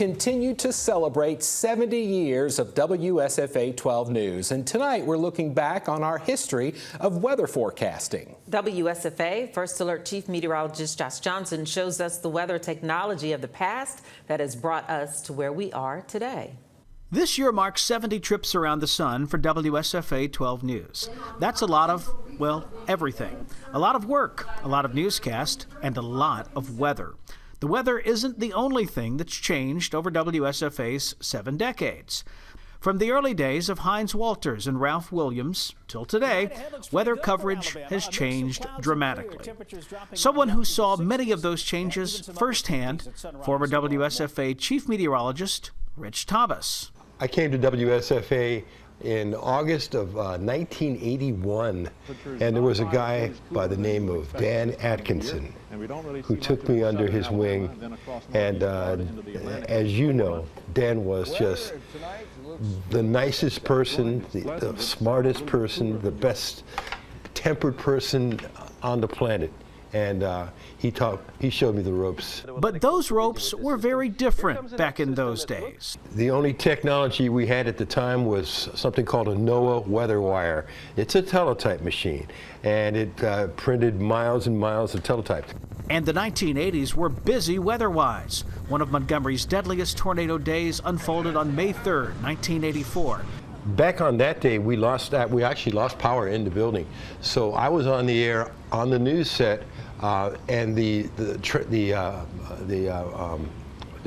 Continue to celebrate 70 years of WSFA 12 News, and tonight we're looking back on our history of weather forecasting. WSFA First Alert Chief Meteorologist Josh Johnson shows us the weather technology of the past that has brought us to where we are today. This year marks 70 trips around the sun for WSFA 12 News. That's a lot of, well, everything. A lot of work, a lot of newscast, and a lot of weather. The weather isn't the only thing that's changed over WSFA's 7 decades. From the early days of Heinz Walters and Ralph Williams till today, weather coverage has changed dramatically. Someone who saw many of those changes firsthand, former WSFA Chief Meteorologist Rich Thomas. I came to WSFA in August of 1981, and there was a guy by the name of Dan Atkinson who took me under his wing, and as you know, Dan was just the nicest person, the smartest person, the best tempered person on the planet. And he showed me the ropes. But those ropes were very different back in those days. The only technology we had at the time was something called a NOAA weather wire. It's a teletype machine, and it printed miles and miles of teletype. And the 1980s were busy weather-wise. One of Montgomery's deadliest tornado days unfolded on May 3rd, 1984. Back on that day, we actually lost power in the building. So I was on the air on the news set, and the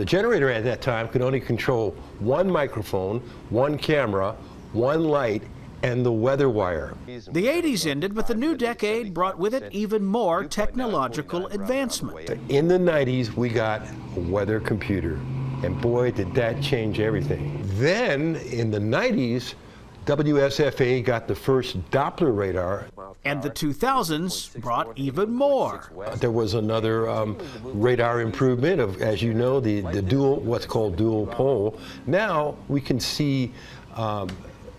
generator at that time could only control one microphone, one camera, one light, and the weather wire. The 80s ended, but the new decade brought with it even more technological advancement. In the 90s, we got a weather computer. And boy, did that change everything. Then, in the 90s, WSFA got the first Doppler radar. And the 2000s brought even more. There was another radar improvement of, as you know, the dual, what's called dual pole. Now we can see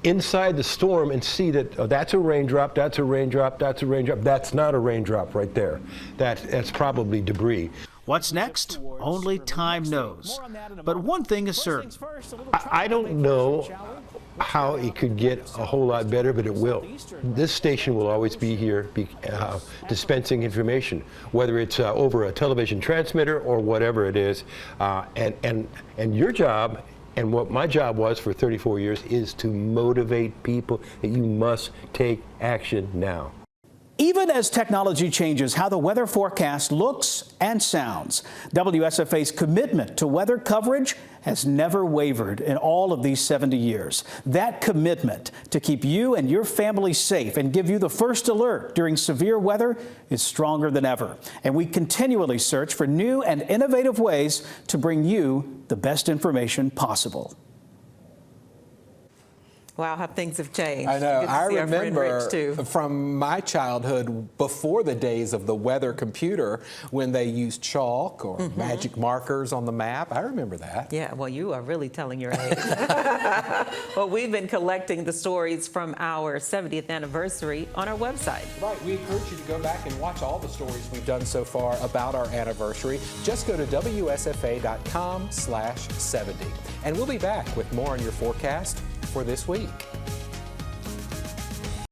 inside the storm and see that that's a raindrop, that's a raindrop, that's a raindrop. That's not a raindrop right there. That's probably debris. What's next? Only time knows. But one thing is certain. I don't know how it could get a whole lot better, but it will. This station will always be here dispensing information, whether it's over a television transmitter or whatever it is. And your job, and what my job was for 34 years, is to motivate people that you must take action now. Even as technology changes how the weather forecast looks and sounds, WSFA's commitment to weather coverage has never wavered in all of these 70 years. That commitment to keep you and your family safe and give you the first alert during severe weather is stronger than ever. And we continually search for new and innovative ways to bring you the best information possible. Wow, how things have changed. I know. I remember too. From my childhood, before the days of the weather computer, when they used chalk or magic markers on the map. I remember that. Yeah, well, you are really telling your age. Well, we've been collecting the stories from our 70th anniversary on our website. Right. We encourage you to go back and watch all the stories we've done so far about our anniversary. Just go to WSFA.com/70. And we'll be back with more on your forecast for this week.